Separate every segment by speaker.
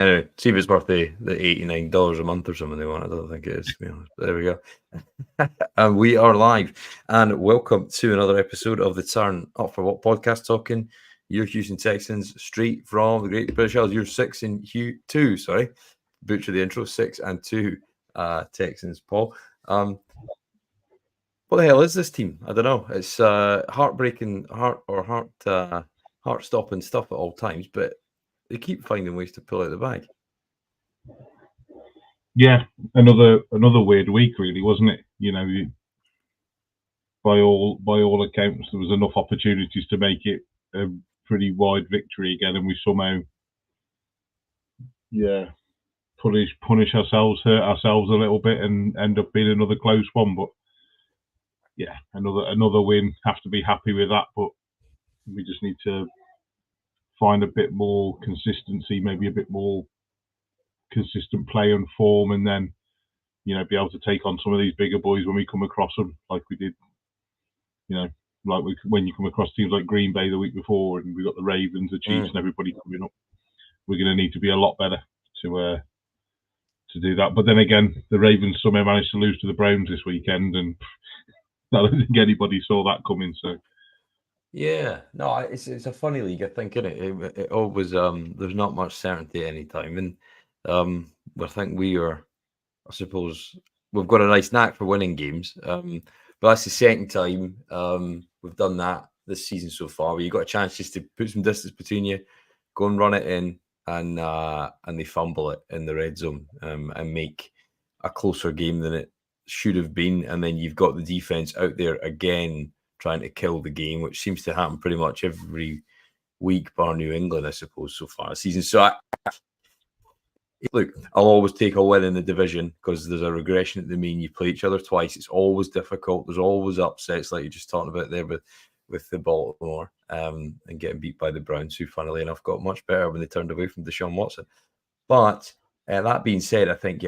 Speaker 1: Anyway, see if it's worth the $89 a month or something they want. I don't think it is, to be honest. But there we go. And we are live. And welcome to another episode of the Turn Up for What podcast, talking your Houston Texans straight from the Great British Isles. You're 6-2, sorry. Butcher the intro, 6-2 Texans, Paul. What the hell is this team? I don't know. It's heartbreaking, heart-stopping stuff at all times, but they keep finding ways to pull out the bag.
Speaker 2: Yeah, another weird week, really, wasn't it? You know, by all accounts, there was enough opportunities to make it a pretty wide victory again, and we somehow, punish ourselves, hurt ourselves a little bit, and end up being another close one. But yeah, another win. Have to be happy with that, but we just need to find a bit more consistency, maybe a bit more consistent play and form, and then, you know, be able to take on some of these bigger boys when we come across them, like we did, you know, when you come across teams like Green Bay the week before, and we got the Ravens, the Chiefs, and everybody coming up. We're going to need to be a lot better to do that. But then again, the Ravens somehow managed to lose to the Browns this weekend, and I don't think anybody saw that coming. So.
Speaker 1: Yeah, no, it's a funny league, I think, isn't it? It always there's not much certainty at any time, and I think we are, I suppose, we've got a nice knack for winning games. But that's the second time we've done that this season so far, where you got a chance just to put some distance between you, go and run it in, and they fumble it in the red zone and make a closer game than it should have been, and then you've got the defense out there again trying to kill the game, which seems to happen pretty much every week, bar New England, I suppose, so far this season. So, look, I'll always take a win in the division because there's a regression at the mean. You play each other twice. It's always difficult. There's always upsets, like you're just talking about there with the Baltimore and getting beat by the Browns, who, funnily enough, got much better when they turned away from Deshaun Watson. But that being said, I think,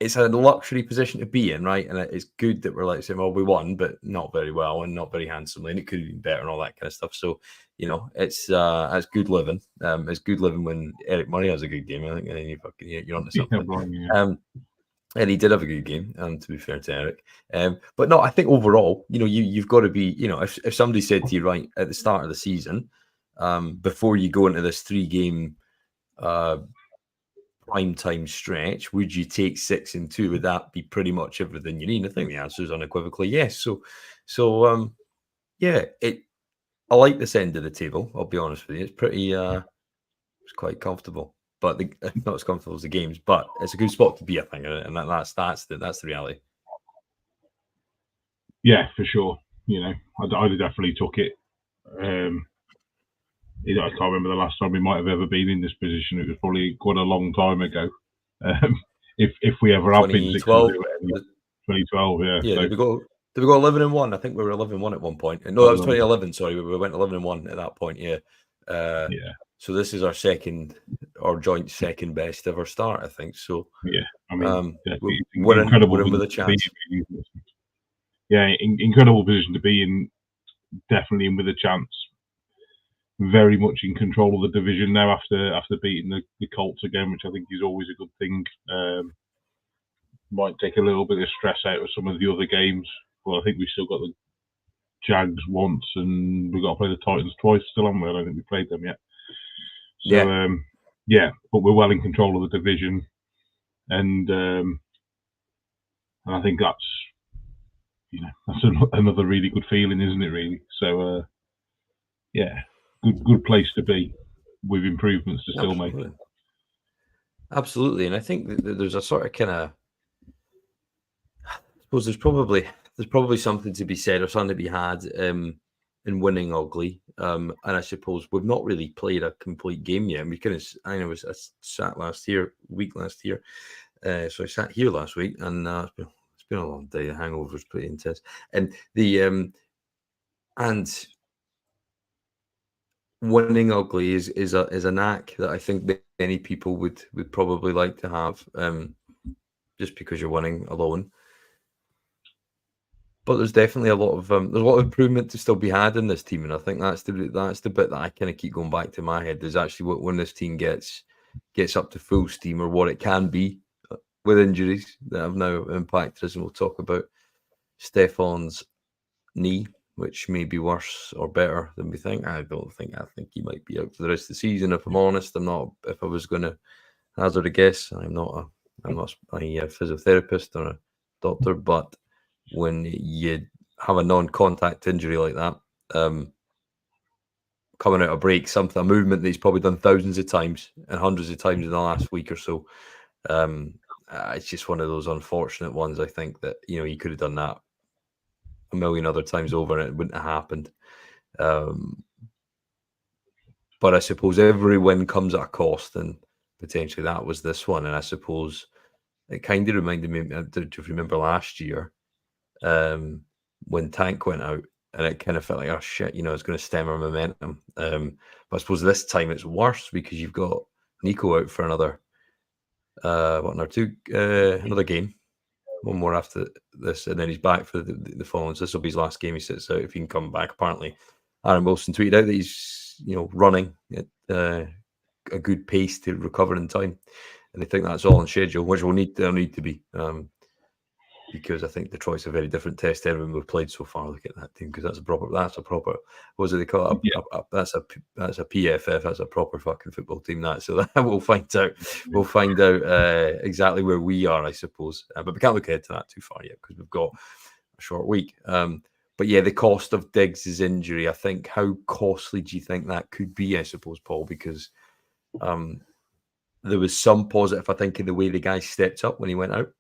Speaker 1: it's a luxury position to be in, right? And it's good that we're like saying, well, we won, but not very well and not very handsomely, and it could have been better and all that kind of stuff. So, you know, it's good living. It's good living when Eric Murray has a good game, I think, and then you're onto something. Yeah. And he did have a good game, to be fair to Eric. But no, I think overall, you know, you've got to be, you know, if somebody said to you right at the start of the season, before you go into this 3-game prime time stretch, would you take 6-2? Would that be pretty much everything you need? I think the answer is unequivocally yes. So yeah, I like this end of the table. I'll be honest with you. It's pretty, it's quite comfortable, but not as comfortable as the games. But it's a good spot to be, I think, and that's the reality.
Speaker 2: Yeah, for sure. You know, I definitely took it. I can't remember the last time we might have ever been in this position. It was probably quite a long time ago. If we ever have been
Speaker 1: 2012,
Speaker 2: 2012, yeah.
Speaker 1: Yeah, so, did we go 11-1? I think we were 11-1 at one point. No, that was 2011. Sorry, we went 11-1 at that point. Yeah.
Speaker 2: Yeah.
Speaker 1: So this is our joint second best ever start, I think. So
Speaker 2: yeah, I mean,
Speaker 1: we're in with a chance.
Speaker 2: Yeah, incredible position to be in. Definitely in with a chance. Very much in control of the division now after beating the Colts again, which I think is always a good thing. Might take a little bit of stress out of some of the other games. Well, I think we've still got the Jags once, and we've got to play the Titans twice still, haven't we? I don't think we played them yet. So, but we're well in control of the division, and I think that's, you know, that's another really good feeling, isn't it? Really. So, yeah. Good place to be, with improvements to still make.
Speaker 1: Absolutely, and I think that there's a sort of kind of, I suppose there's probably something to be said or something to be had in winning ugly. And I suppose we've not really played a complete game yet. And I sat last year, so I sat here last week, and it's been a long day. The hangover is pretty intense, and winning ugly is a knack that I think many people would probably like to have, just because you're winning alone. But there's definitely a lot of improvement to still be had in this team, and I think that's the bit that I kind of keep going back to my head. Is actually when this team gets gets up to full steam, or what it can be with injuries that have now impacted us. And we'll talk about Stefan's knee, which may be worse or better than we think. I think he might be out for the rest of the season. If I'm honest, I'm not. If I was going to hazard a guess, I'm not a physiotherapist or a doctor, but when you have a non-contact injury like that, coming out of break, a movement that he's probably done thousands of times and hundreds of times in the last week or so. It's just one of those unfortunate ones. I think that he could have done that a million other times over and it wouldn't have happened. But I suppose every win comes at a cost, and potentially that was this one. And I suppose it kind of reminded me, do you remember last year when Tank went out, and it kind of felt like, oh shit, it's going to stem our momentum. But I suppose this time it's worse because you've got Nico out for another game. One more after this, and then he's back for the following. So this will be his last game. He sits out if he can come back. Apparently, Aaron Wilson tweeted out that he's running at a good pace to recover in time, and they think that's all on schedule, which will need to be. Because I think Detroit's a very different test to everyone we've played so far. Look at that team, because that's a proper. What was it they call it? That's a PFF. That's a proper fucking football team. So we'll find out. We'll find out exactly where we are, I suppose. But we can't look ahead to that too far yet because we've got a short week. But yeah, the cost of Diggs' injury. I think, how costly do you think that could be? I suppose, Paul, because there was some positive, I think, in the way the guy stepped up when he went out.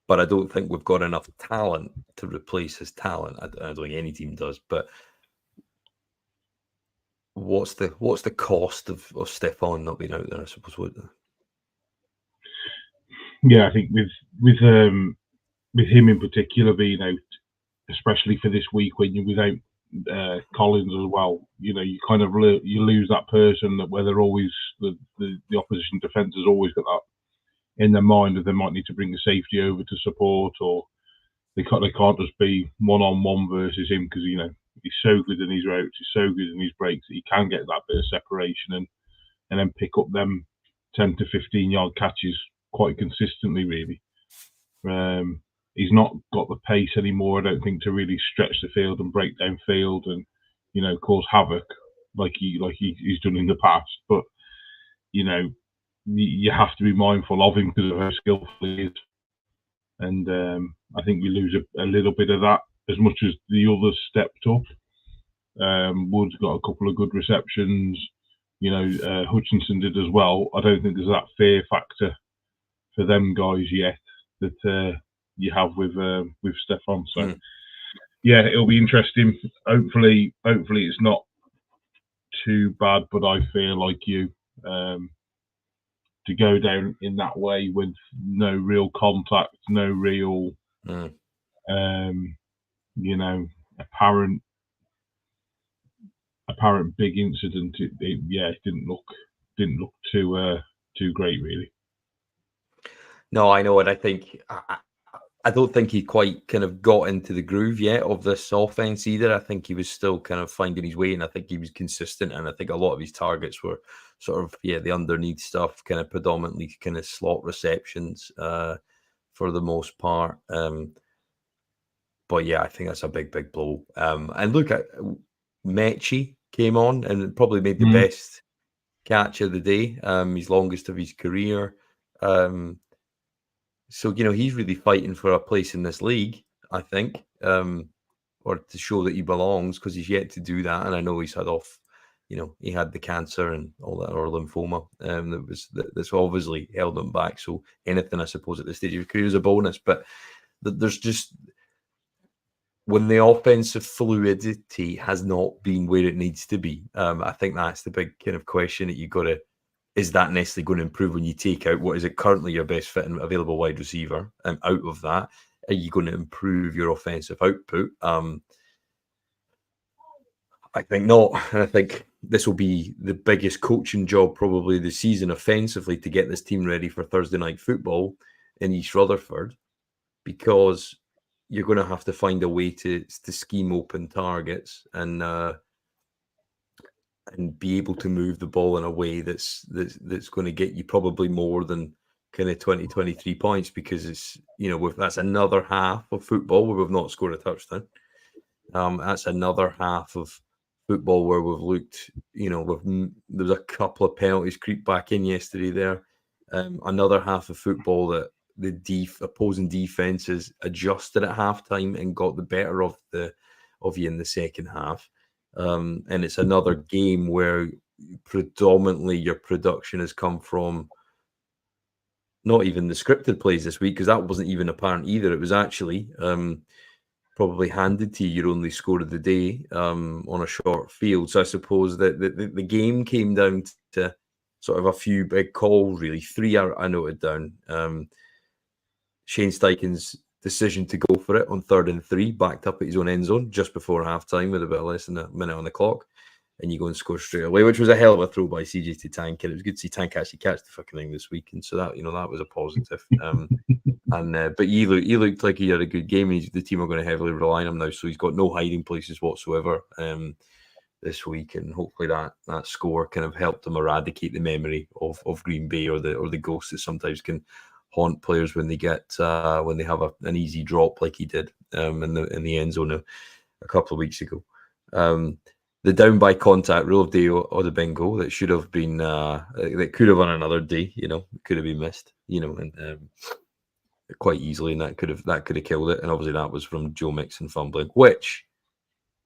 Speaker 1: But I don't think we've got enough talent to replace his talent. I don't think any team does. But what's the cost of Stefan not being out there? I suppose.
Speaker 2: Yeah, I think with him in particular being out, especially for this week when you're without Collins as well, you kind of you lose that person that where they're always the opposition defence has always got that in their mind that they might need to bring the safety over to support, or they can't just be one-on-one versus him because he's so good in his routes, he's so good in his breaks that he can get that bit of separation and then pick up them 10 to 15 yard catches quite consistently. Really, he's not got the pace anymore, I don't think, to really stretch the field and break down field and cause havoc like he's done in the past. But you have to be mindful of him because of how skillful he is. And I think we lose a little bit of that as much as the others stepped up. Wood's got a couple of good receptions. Hutchinson did as well. I don't think there's that fear factor for them guys yet that you have with Stefan. So, yeah, it'll be interesting. Hopefully it's not too bad, but I feel like you... to go down in that way with no real contact, no real, apparent big incident. It didn't look too great, really.
Speaker 1: No, I know, and I think I don't think he quite kind of got into the groove yet of this offense either. I think he was still kind of finding his way, and I think he was consistent. And I think a lot of his targets were sort of the underneath stuff, kind of predominantly kind of slot receptions for the most part. But yeah, I think that's a big blow. And look at Mechie came on and probably made the best catch of the day, his longest of his career. So, he's really fighting for a place in this league, I think, or to show that he belongs, because he's yet to do that. And I know he's had he had the cancer and all that, or lymphoma, that's obviously held him back. So anything, I suppose, at this stage of his career is a bonus. But there's just, when the offensive fluidity has not been where it needs to be, I think that's the big kind of question that you got to, is that necessarily going to improve when you take out what is it currently your best fit and available wide receiver? And out of that, are you going to improve your offensive output? I think not. And I think this will be the biggest coaching job probably this season offensively to get this team ready for Thursday night football in East Rutherford, because you're going to have to find a way to scheme open targets and and be able to move the ball in a way that's going to get you probably more than kind of 20-23 points, because it's, that's another half of football where we've not scored a touchdown. That's another half of football where we've looked, there's a couple of penalties creep back in yesterday there. Another half of football that the opposing defenses adjusted at halftime and got the better of you in the second half. And it's another game where predominantly your production has come from not even the scripted plays this week, because that wasn't even apparent either. It was actually probably handed to you your only score of the day on a short field. So I suppose that the game came down to sort of a few big calls, really. Three I noted down. Shane Steichen's decision to go for it on 3rd and 3, backed up at his own end zone just before halftime with a bit less than a minute on the clock, and you go and score straight away, which was a hell of a throw by CJ to Tank, and it was good to see Tank actually catch the fucking thing this week, and so that that was a positive. But he looked like he had a good game. The team are going to heavily rely on him now, so he's got no hiding places whatsoever this week, and hopefully that score kind of helped him eradicate the memory of Green Bay or the ghosts that sometimes can haunt players when they get when they have an easy drop like he did in the end zone a couple of weeks ago. The down by contact rule of day or the bingo that should have been that could have on another day, could have been missed, and quite easily, and that could have killed it. And obviously that was from Joe Mixon fumbling, which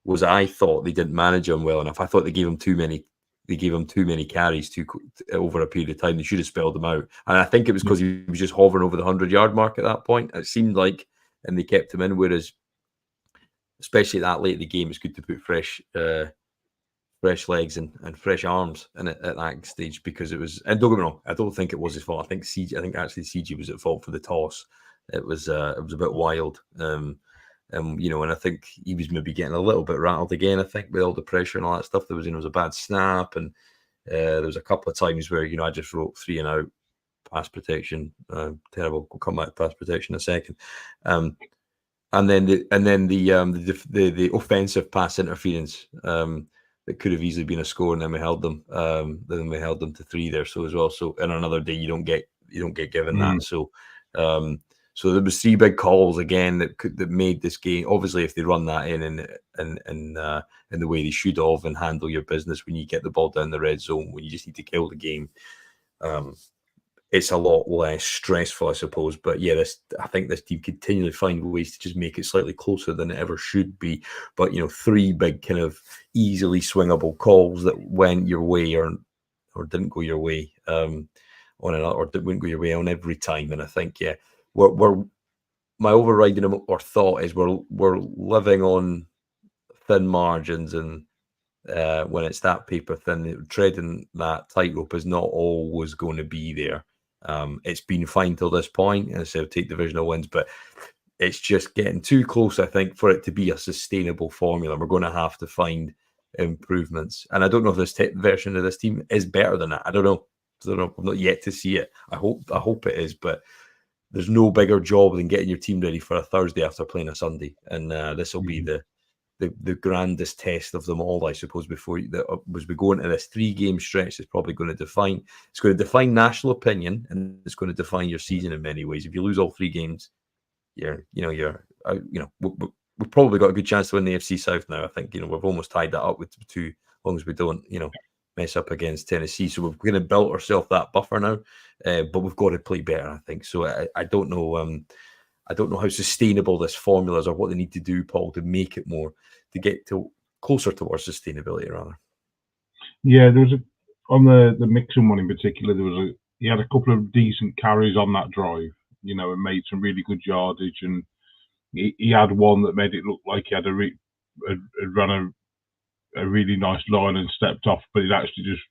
Speaker 1: was, I thought they didn't manage him well enough. I thought they gave him too many carries over a period of time. They should have spelled him out, and I think it was because he was just hovering over the 100-yard mark at that point. It seemed like, and they kept him in. Whereas, especially that late in the game, it's good to put fresh legs and fresh arms in it at that stage, because it was. And don't get me wrong, I don't think it was his fault. I think actually CG was at fault for the toss. It was a bit wild. And I think he was maybe getting a little bit rattled again. I think with all the pressure and all that stuff, there was a bad snap, and there was a couple of times where I just wrote 3 and out, pass protection, terrible. We'll come back to pass protection in a second, and then the offensive pass interference that could have easily been a score, and then we held them. Then we held them to 3 there. So as well. So in another day, you don't get given that. So. So there was 3 big calls again that made this game. Obviously, if they run that in the way they should have, and handle your business when you get the ball down the red zone, when you just need to kill the game, it's a lot less stressful, I suppose. But yeah, I think this team continually find ways to just make it slightly closer than it ever should be. But 3 big kind of easily swingable calls that went your way or didn't go your way wouldn't go your way on every time. And I think we're my overriding or thought is we're living on thin margins, and when it's that paper thin, treading that tightrope is not always going to be there. It's been fine till this point, and so take divisional wins, but it's just getting too close, I think, for it to be a sustainable formula. We're going to have to find improvements, and I don't know if this version of this team is better than that. I don't know. I'm not yet to see it. I hope it is, but there's no bigger job than getting your team ready for a Thursday after playing a Sunday, and this will be the grandest test of them all, I suppose. Before as we go into this 3-game stretch, it's probably going to define national opinion, and it's going to define your season in many ways. If you lose all 3 games, we've probably got a good chance to win the AFC South now. I think we've almost tied that up with 2, as long as we don't mess up against Tennessee. So we've kind of built ourselves that buffer now, but we've got to play better, I think. So I don't know. I don't know how sustainable this formula is, or what they need to do, Paul, to make it more, to get closer towards sustainability, rather.
Speaker 2: Yeah, there was on the Mixon one in particular. He had a couple of decent carries on that drive, and made some really good yardage, and he had one that made it look like he had run a really nice line and stepped off, but it actually just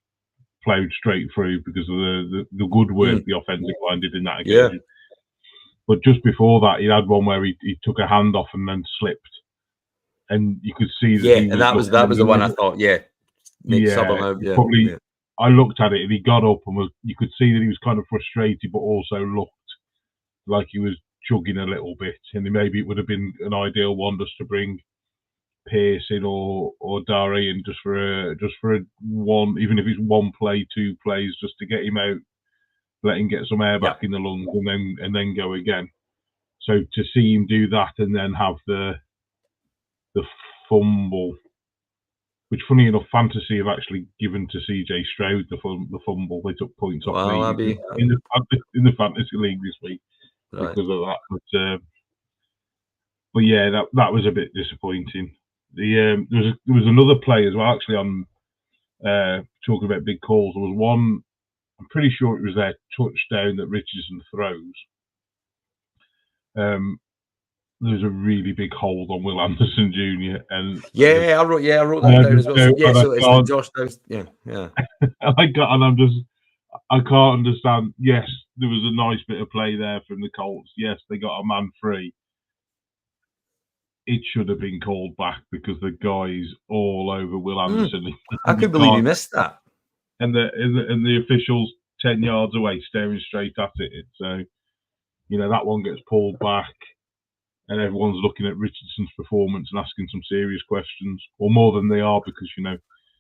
Speaker 2: plowed straight through because of the good work the offensive line did in that occasion. Yeah. But just before that, he had one where he took a hand off and then slipped, and you could see that.
Speaker 1: Yeah, and that was the one I thought.
Speaker 2: Probably. I looked at it and he got up and you could see that he was kind of frustrated, but also looked like he was chugging a little bit. And maybe it would have been an ideal one just to bring Pearson or Darien just for a one, even if it's one play, 2 plays, just to get him out, let him get some air back in the lungs, and then go again. So to see him do that and then have the fumble, which funny enough, Fantasy have actually given to CJ Stroud the fumble. They took points off me in the Fantasy League this week because of that. But yeah, that was a bit disappointing. There was another play as well, actually, on talking about big calls. There was one, I'm pretty sure it was their touchdown that Richardson throws. There's a really big hold on Will Anderson Jr. And
Speaker 1: I wrote that down as well. So it's the Josh Downs. Yeah.
Speaker 2: I can't understand. Yes, there was a nice bit of play there from the Colts. Yes, they got a man free. It should have been called back because the guy's all over Will Anderson.
Speaker 1: I couldn't believe he missed that.
Speaker 2: And the officials 10 yards away staring straight at it. So, that one gets pulled back and everyone's looking at Richardson's performance and asking some serious questions, or more than they are, because,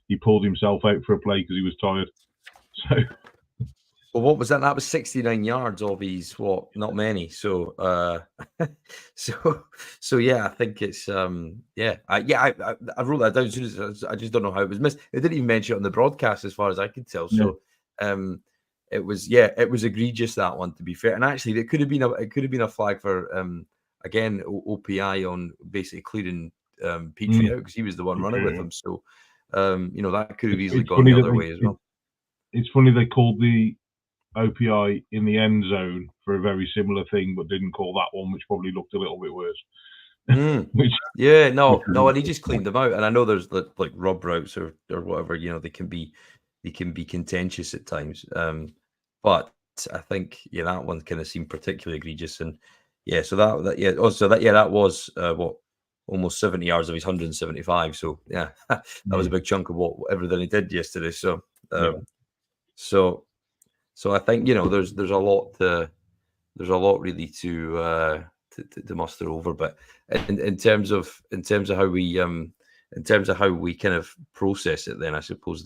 Speaker 2: he pulled himself out for a play because he was tired. So...
Speaker 1: Well, what was that? That was 69 yards of his, not many. So, so yeah, I think it's, I wrote that down as soon as I just don't know how it was missed. It didn't even mention it on the broadcast as far as I could tell. So, it was egregious, that one, to be fair. And actually, it could have been a flag for, again, OPI on basically clearing Petrie out because he was the one running with him. So, that could have easily gone the other way as well.
Speaker 2: It's funny they called the OPI in the end zone for a very similar thing, but didn't call that one, which probably looked a little bit worse.
Speaker 1: And he just cleaned them out. And I know there's like rub routes or whatever, they can be contentious at times. But I think that one kind of seemed particularly egregious. And so that was almost 70 yards of his 175. So that was a big chunk of everything he did yesterday. So So I think there's a lot really to muster over, but in terms of how we kind of process it, then I suppose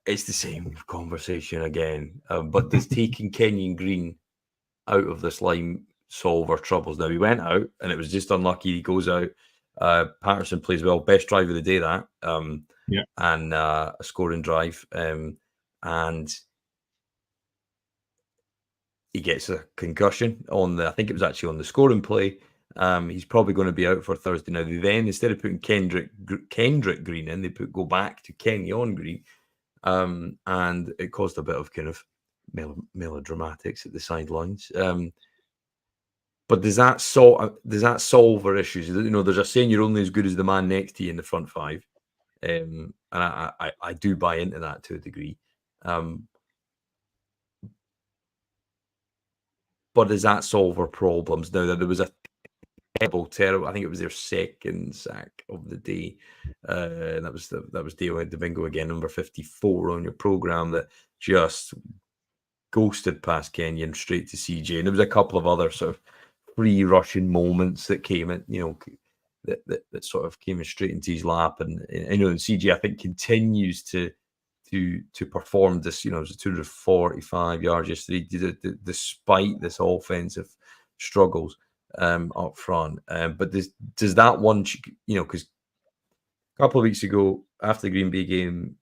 Speaker 1: it's the same conversation again. But does taking Kenyon Green out of this line solve our troubles? Now, he went out and it was just unlucky. He goes out. Patterson plays well, best drive of the day and a scoring drive. And he gets a concussion I think it was actually on the scoring play. He's probably going to be out for Thursday. Now, they then, instead of putting Kendrick Green in, they go back to Kenyon Green. And it caused a bit of kind of melodramatics at the sidelines. But does that solve our issues? There's a saying, you're only as good as the man next to you in the front five. And I do buy into that to a degree. But does that solve our problems? Now, there was a terrible, I think it was their second sack of the day. That was Dio Domingo again, number 54 on your program, that just ghosted past Kenyon straight to CJ. And there was a couple of other sort of free rushing moments that came in, that sort of came straight into his lap. And CJ, I think, continues to perform this, it was 245 yards yesterday, despite this offensive struggles up front. But does that one, because a couple of weeks ago after the Green Bay game,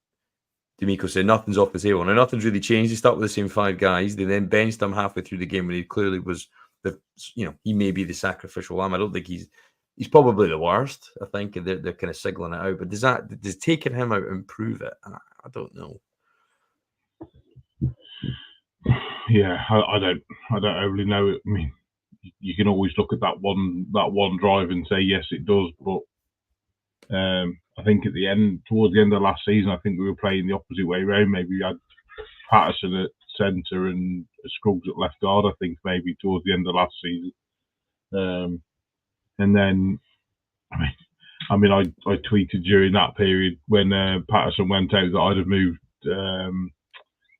Speaker 1: D'Amico said nothing's off the table. Now, nothing's really changed. He stuck with the same 5 guys. They then benched him halfway through the game when he clearly was he may be the sacrificial lamb. I don't think he's probably the worst. I think they're kind of signaling it out. But does taking him out improve it? I don't know.
Speaker 2: Yeah, I don't overly know. I mean, you can always look at that one drive and say yes, it does. But I think towards the end of last season, I think we were playing the opposite way around. Maybe we had Patterson at centre and Scruggs at left guard. I think maybe towards the end of last season, and then I tweeted during that period when Patterson went out that I'd have moved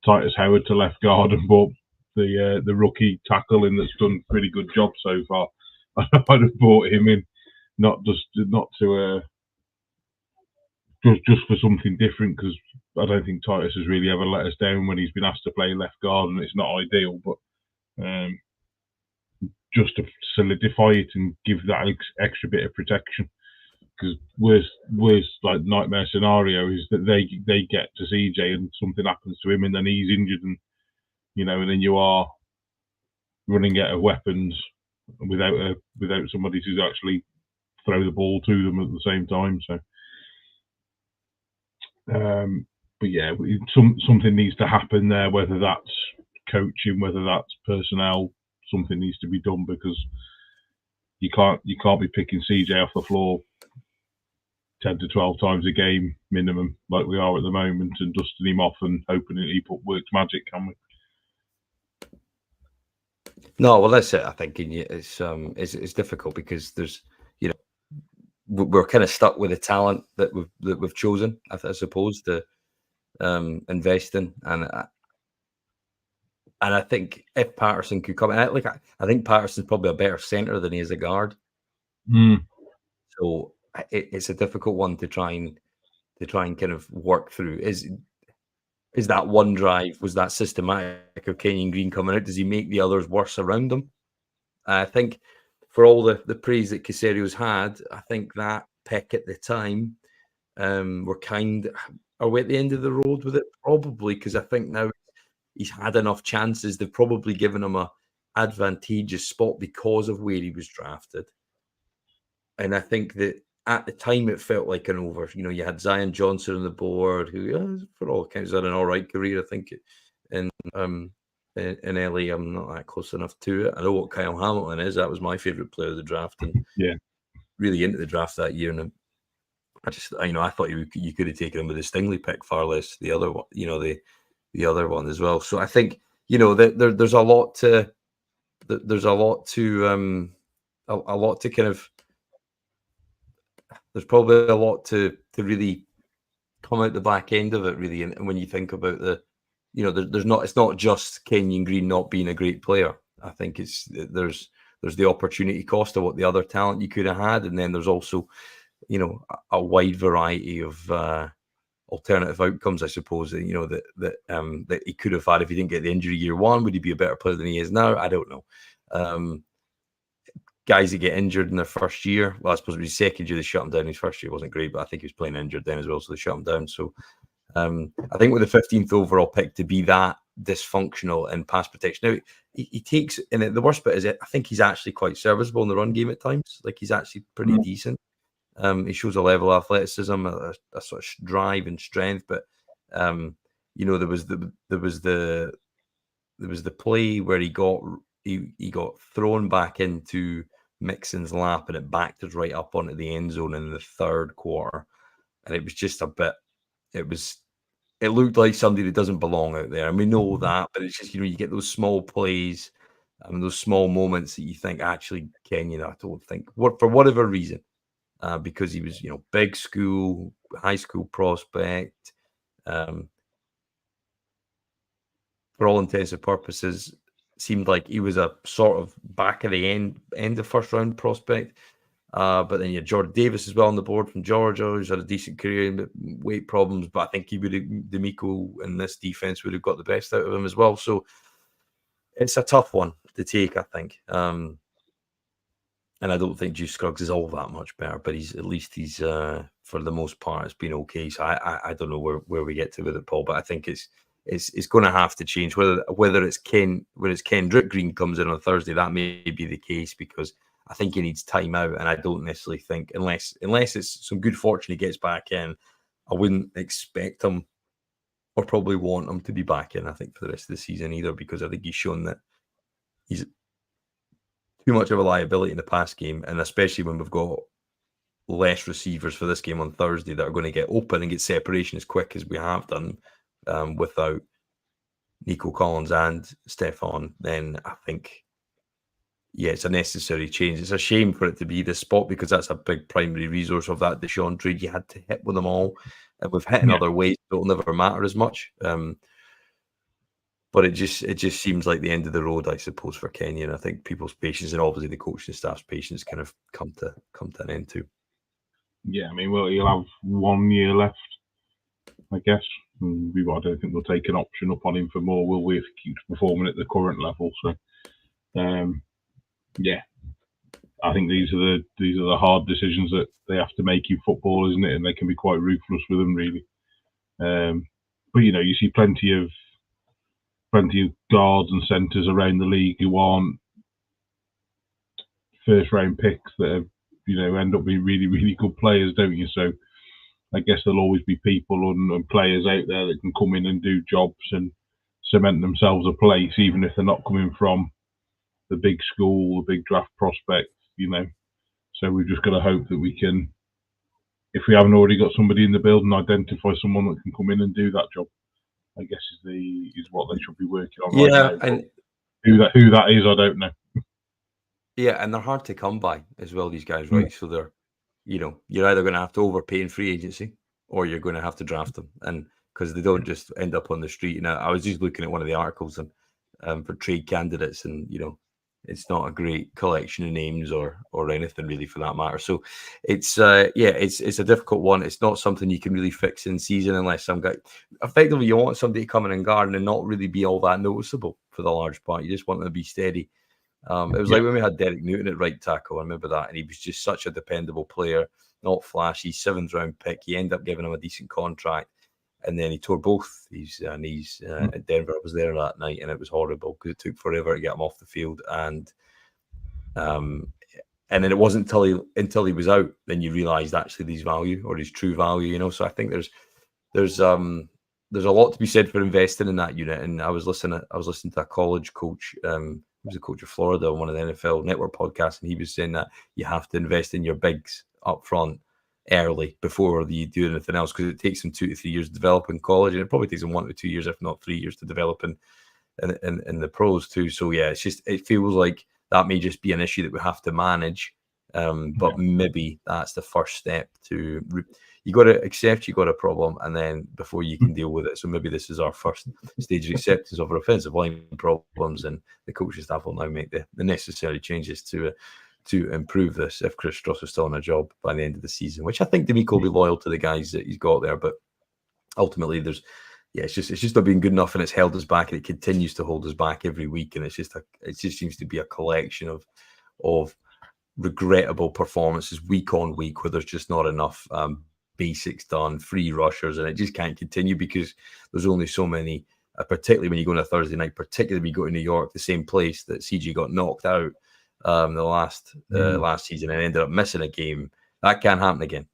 Speaker 2: Titus Howard to left guard and brought the rookie tackle in that's done a pretty good job so far. I'd have brought him in. not to just for something different, because I don't think Titus has really ever let us down when he's been asked to play left guard, and it's not ideal, but just to solidify it and give that extra bit of protection. Because worst like nightmare scenario is that they get to CJ and something happens to him and then he's injured, and and then you are running out of weapons without somebody to actually throw the ball to them at the same time. So, but yeah, something needs to happen there. Whether that's coaching, whether that's personnel, something needs to be done, because you can't be picking CJ off the floor 10 to 12 times a game minimum, like we are at the moment, and dusting him off and hoping that he works magic, can we?
Speaker 1: No, well, that's it. I think it's difficult because there's, we're kind of stuck with the talent that we've chosen, I suppose, to invest in, and I think if Patterson could come, and I think Patterson's probably a better centre than he is a guard. So it's a difficult one to try and kind of work through. Is that one drive, was that systematic of Kenyon Green coming out? Does he make the others worse around him? I think for all the praise that Casario's had, I think that pick at the time, are we at the end of the road with it? Probably, because I think now he's had enough chances. They've probably given him a advantageous spot because of where he was drafted. And I think that at the time it felt like an over. You had Zion Johnson on the board, who, for all accounts, had an all right career. I think in LA, I'm not that close enough to it. I know what Kyle Hamilton is. That was my favourite player of the draft, and really into the draft that year. And I thought you could have taken him with the Stingley pick, far less the other one. The other one as well. So I think there's a lot to kind of. There's probably a lot to really come out the back end of it, really. And when you think about it's not just Kenyon Green not being a great player. I think there's the opportunity cost of what the other talent you could have had, and then there's also a wide variety of alternative outcomes, I suppose. That he could have had if he didn't get the injury year one. Would he be a better player than he is now? I don't know. Guys that get injured in their first year, well, I suppose it was his second year they shut him down. His first year wasn't great, but I think he was playing injured then as well, so they shut him down. So I think with the 15th overall pick, to be that dysfunctional in pass protection. Now, he takes, and the worst bit is I think he's actually quite serviceable in the run game at times. Like, he's actually pretty decent. He shows a level of athleticism, a sort of drive and strength, but there was the play where he got thrown back into Mixon's lap, and it backed us right up onto the end zone in the third quarter, and it was just a bit. It looked like somebody that doesn't belong out there, and we know that. But it's just you get those small plays, those small moments that you think, actually, Kenyon, I don't think for whatever reason, because he was big school, high school prospect, for all intents and purposes, seemed like he was a sort of back of the end of first round prospect. But then you had Jordan Davis as well on the board from Georgia, who's had a decent career, weight problems, but I think D'Amico in this defense would have got the best out of him as well. So it's a tough one to take, I think. And I don't think Juice Scruggs is all that much better, but he's for the most part, it's been okay. So I don't know where we get to with it, Paul, but I think it's going to have to change. Whether it's Kendrick Green comes in on Thursday, that may be the case, because I think he needs time out, and I don't necessarily think, unless it's some good fortune he gets back in, I wouldn't expect him or probably want him to be back in, I think, for the rest of the season either, because I think he's shown that he's too much of a liability in the pass game, and especially when we've got less receivers for this game on Thursday that are going to get open and get separation as quick as we have done without Nico Collins and Stephon, then I think, it's a necessary change. It's a shame for it to be this spot, because that's a big primary resource of that Deshaun trade. You had to hit with them all, and we've hit in other ways that will never matter as much. But it just seems like the end of the road, I suppose, for Kenya. And I think people's patience and obviously the coaching staff's patience kind of come to an end too.
Speaker 2: Yeah, I mean, well, he'll have 1 year left, I guess. And I don't think we'll take an option up on him for more, will we, if he keeps performing at the current level? So, yeah, I think these are the hard decisions that they have to make in football, isn't it? And they can be quite ruthless with them, really. But you see plenty of guards and centres around the league who aren't first round picks that have, end up being really, really good players, don't you? So I guess there'll always be people and players out there that can come in and do jobs and cement themselves a place, even if they're not coming from the big school, the big draft prospects, So we've just got to hope that we can, if we haven't already got somebody in the building, identify someone that can come in and do that job. I guess is what they should be working on right now.
Speaker 1: And
Speaker 2: who that is, I don't know.
Speaker 1: Yeah, and they're hard to come by as well, these guys, right? So they're, you're either going to have to overpay in free agency or you're going to have to draft them. And because they don't just end up on the street. And I was just looking at one of the articles and for trade candidates, and it's not a great collection of names or anything really for that matter. So it's it's a difficult one. It's not something you can really fix in season unless some guy, effectively you want somebody to come in and guard and not really be all that noticeable for the large part. You just want them to be steady. It was like when we had Derek Newton at right tackle. I remember that, and he was just such a dependable player, not flashy, 7th round pick. You end up giving him a decent contract, and then he tore both his knees at Denver. I was there that night, and it was horrible because it took forever to get him off the field, and then it wasn't until he was out then you realised actually his value or his true value. So I think there's a lot to be said for investing in that unit. And I was listening to a college coach. He was a coach of Florida on one of the NFL Network podcasts, and he was saying that you have to invest in your bigs up front early before you do anything else, because it takes them 2 to 3 years to develop in college, and it probably takes them 1 to 2 years, if not 3 years, to develop in the pros too. So yeah, it feels like that may just be an issue that we have to manage, but maybe that's the first step to. You got to accept you got a problem, and then before you can deal with it. So maybe this is our first stage of acceptance of our offensive line problems, and the coaching staff will now make the necessary changes to improve this if Chris Stross is still on a job by the end of the season, which I think D'Amico will be loyal to the guys that he's got there. But ultimately, it's just not been good enough, and it's held us back, and it continues to hold us back every week. And it just seems to be a collection of regrettable performances week on week where there's just not enough basics done, free rushers, and it just can't continue because there's only so many, particularly when you go on a Thursday night, particularly when you go to New York, the same place that CG got knocked out the last season and ended up missing a game. That can't happen again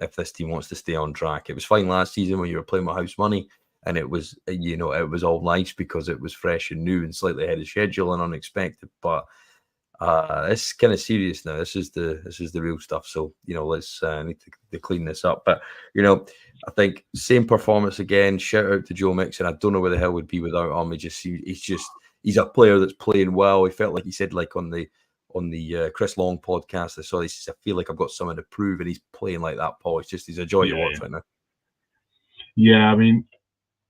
Speaker 1: if this team wants to stay on track. It was fine last season when you were playing with house money, and it was it was all nice because it was fresh and new and slightly ahead of schedule and unexpected. But it's kind of serious now. This is the real stuff. So let's need to clean this up. But I think same performance again. Shout out to Joe Mixon. I don't know where the hell would be without him. He's a player that's playing well. He felt like he said on the Chris Long podcast. I saw this. I feel like I've got something to prove, and he's playing like that. Paul, he's a joy to watch right now.
Speaker 2: Yeah, I mean,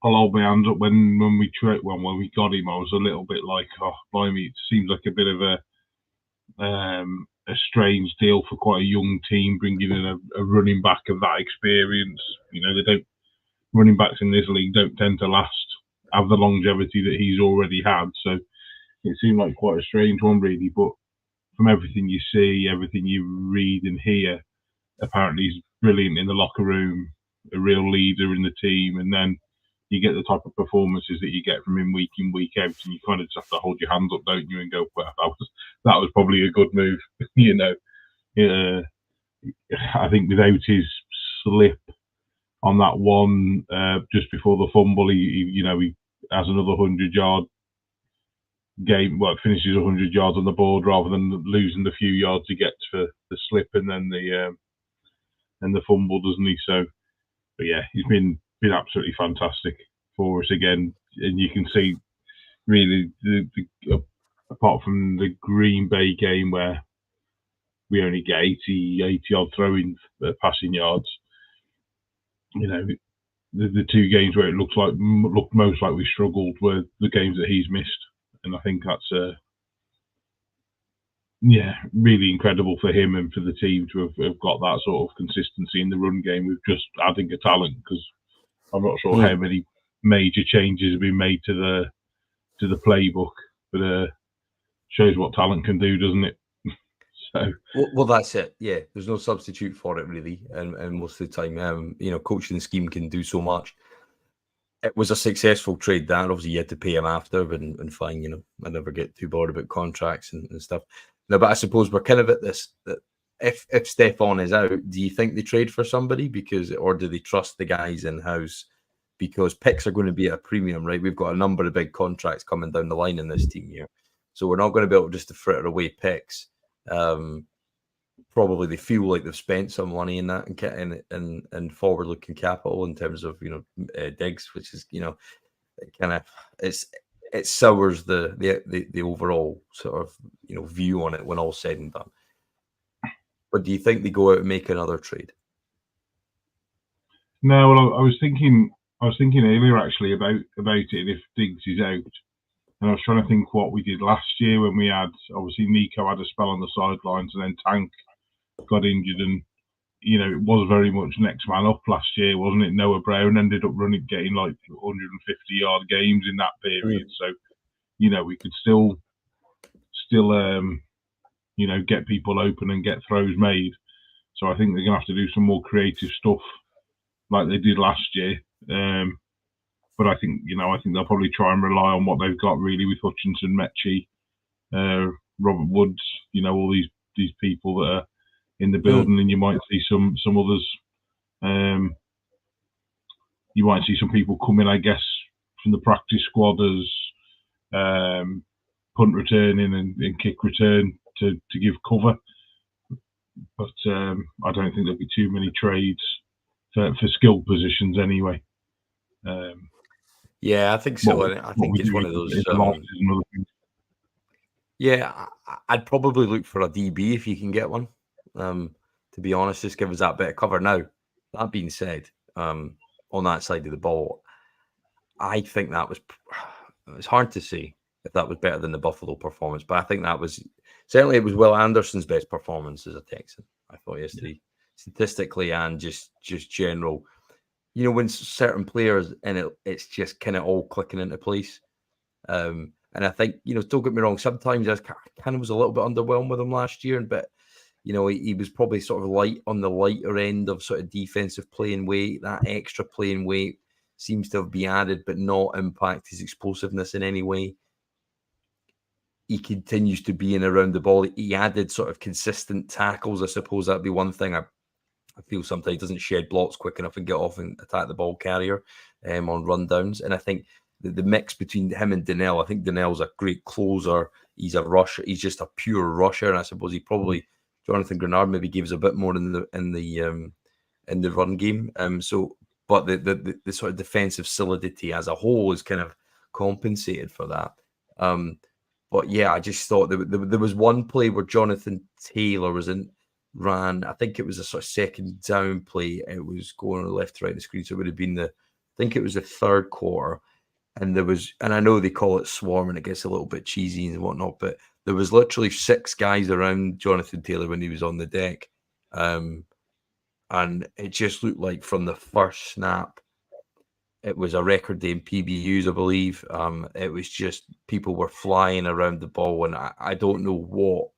Speaker 2: I'll hold my hands up when we got him. I was a little bit like, oh, blimey, it seems like a bit of a strange deal for quite a young team, bringing in a running back of that experience. Running backs in this league don't tend to have the longevity that he's already had. So it seemed like quite a strange one, really. But from everything you see, everything you read and hear, apparently he's brilliant in the locker room, a real leader in the team, and then you get the type of performances that you get from him week in, week out, and you kind of just have to hold your hands up, don't you, and go, well, that was probably a good move, I think without his slip on that one just before the fumble, he has another 100-yard game. Well, finishes 100 yards on the board rather than losing the few yards he gets for the slip and then the fumble, doesn't he? So, but yeah, he's been absolutely fantastic for us again, and you can see really apart from the Green Bay game where we only get 80 odd throwing passing yards, the two games where it looked most like we struggled were the games that he's missed, and I think that's really incredible for him and for the team to have got that sort of consistency in the run game with just adding a talent, because I'm not sure how many major changes have been made to the playbook, but shows what talent can do, doesn't it? So
Speaker 1: well, that's it. Yeah, there's no substitute for it really, and most of the time, coaching the scheme can do so much. It was a successful trade. That obviously you had to pay him after, and fine. I never get too bored about contracts and stuff. No, but I suppose we're kind of at this. That if Stefan is out, do you think they trade for somebody or do they trust the guys in house? Because picks are going to be at a premium, right? We've got a number of big contracts coming down the line in this team here, so we're not going to be able just to fritter away picks. Probably they feel like they've spent some money in that and forward-looking capital in terms of Diggs, which is it sours the overall sort of view on it when all's said and done. But do you think they go out and make another trade?
Speaker 2: No, well, I was thinking earlier actually about it if Diggs is out, and I was trying to think what we did last year when we had obviously Nico had a spell on the sidelines and then Tank got injured, and it was very much next man up last year, wasn't it? Noah Brown ended up getting like 150-yard games in that period, so we could still get people open and get throws made. So I think they're gonna have to do some more creative stuff like they did last year. But I think they'll probably try and rely on what they've got really with Hutchinson, Mechie, Robert Woods, all these people that are in the building, and you might see some others. You might see some people come in, I guess, from the practice squad as punt returning and kick return to give cover. But I don't think there'll be too many trades for skilled positions anyway.
Speaker 1: Yeah, I think so. I think it's one of those. Yeah, I'd probably look for a DB if you can get one. To be honest, just give us that bit of cover. Now, that being said, on that side of the ball, I think it's hard to say if that was better than the Buffalo performance, but I think that was certainly it was Will Anderson's best performance as a Texan. I thought yesterday, statistically and just general. When certain players and it's just kind of all clicking into place. And I think, don't get me wrong, sometimes I kind of was a little bit underwhelmed with him last year, but he was probably sort of on the lighter end of sort of defensive playing weight. That extra playing weight seems to have been added, but not impact his explosiveness in any way. He continues to be in around the ball. He added sort of consistent tackles. I suppose that'd be one thing. I feel sometimes he doesn't shed blocks quick enough and get off and attack the ball carrier on rundowns. And I think the mix between him and Donnell, I think Donnell's a great closer. He's a rusher. He's just a pure rusher. And I suppose he probably, Jonathan Grenard maybe gives a bit more in the run game. But the sort of defensive solidity as a whole is kind of compensated for that. But yeah, I just thought there was one play where Jonathan Taylor ran. I think it was a sort of second down play. It was going left to right on the screen, so it would have been I think it was the third quarter. And I know they call it swarm and it gets a little bit cheesy and whatnot, but there was literally 6 guys around Jonathan Taylor when he was on the deck. And it just looked like from the first snap, it was a record day in PBUs, I believe. It was just people were flying around the ball, and I don't know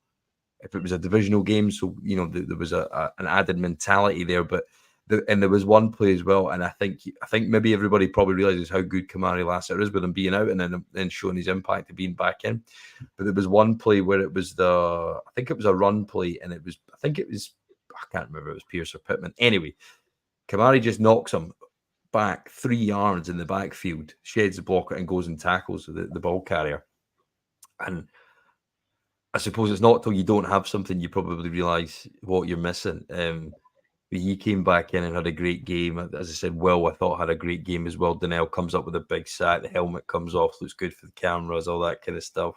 Speaker 1: if it was a divisional game, so there was an added mentality there, but there was one play as well, and I think maybe everybody probably realizes how good Kamari Lassiter is with him being out and then showing his impact of being back in. But there was one play where it was I think it was a run play, and I can't remember if it was Pierce or Pittman. Anyway, Kamari just knocks him back 3 yards in the backfield, sheds the blocker, and goes and tackles the ball carrier. And I suppose it's not till you don't have something you probably realize what you're missing. But he came back in and had a great game. As I said, Will, I thought, had a great game as well. Donnell comes up with a big sack. The helmet comes off, looks good for the cameras, all that kind of stuff.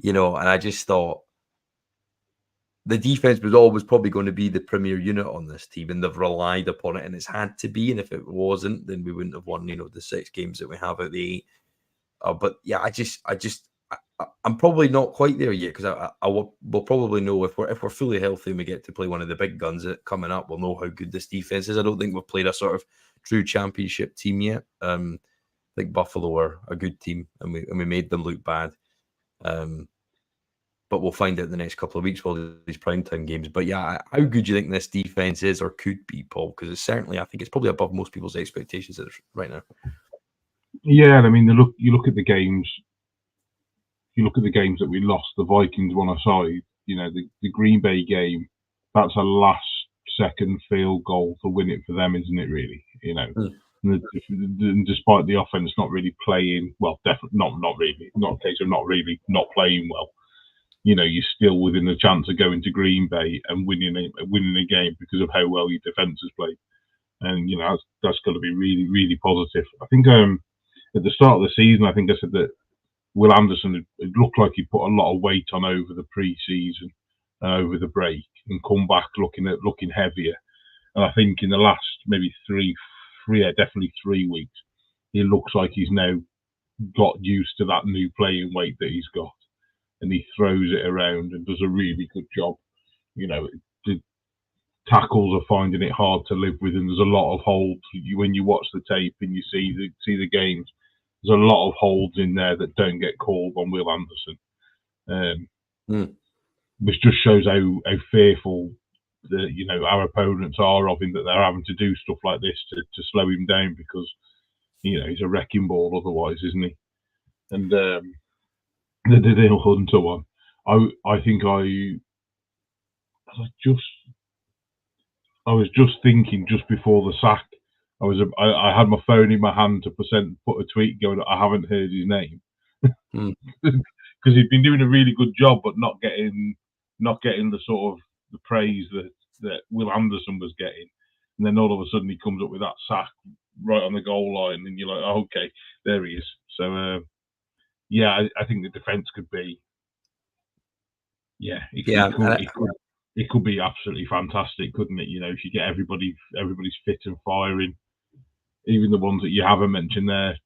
Speaker 1: And I just thought the defense was always probably going to be the premier unit on this team, and they've relied upon it, and it's had to be. And if it wasn't, then we wouldn't have won, the 6 games that we have out the 8. But yeah, I'm probably not quite there yet, because we'll probably know if we're fully healthy and we get to play one of the big guns coming up. We'll know how good this defense is. I don't think we've played a sort of true championship team yet. I think Buffalo are a good team, and we made them look bad. But we'll find out the next couple of weeks while these primetime games. But yeah, how good do you think this defense is or could be, Paul? Because it's certainly, I think it's probably above most people's expectations right now.
Speaker 2: Yeah, I mean, you look at the games. You look at the games that we lost. The Vikings won aside. The Green Bay game. That's a last-second field goal to win it for them, isn't it? Really, And despite the offense not really playing well, definitely not really. Not a case of not playing well. You're still within the chance of going to Green Bay and winning a game because of how well your defense has played, and that's got to be really, really positive. I think at the start of the season, I think I said that Will Anderson it looked like he put a lot of weight on over the pre-season, over the break, and come back looking heavier. And I think in the last maybe definitely 3 weeks, he looks like he's now got used to that new playing weight that he's got. And he throws it around and does a really good job. The tackles are finding it hard to live with, and there's a lot of holds. When you watch the tape and you see the games, there's a lot of holds in there that don't get called on Will Anderson, which just shows how fearful our opponents are of him, that they're having to do stuff like this to slow him down, because he's a wrecking ball otherwise, isn't he? And the Daniel Hunter one, I think I was just thinking just before the sack, I had my phone in my hand to put a tweet going, I haven't heard his name, because he'd been doing a really good job, but not getting the sort of the praise that Will Anderson was getting. And then all of a sudden he comes up with that sack right on the goal line, and you're like, oh, okay, there he is. So yeah, I think the defense could be, it could be absolutely fantastic, couldn't it? If you get everybody's fit and firing, even the ones that you haven't mentioned there.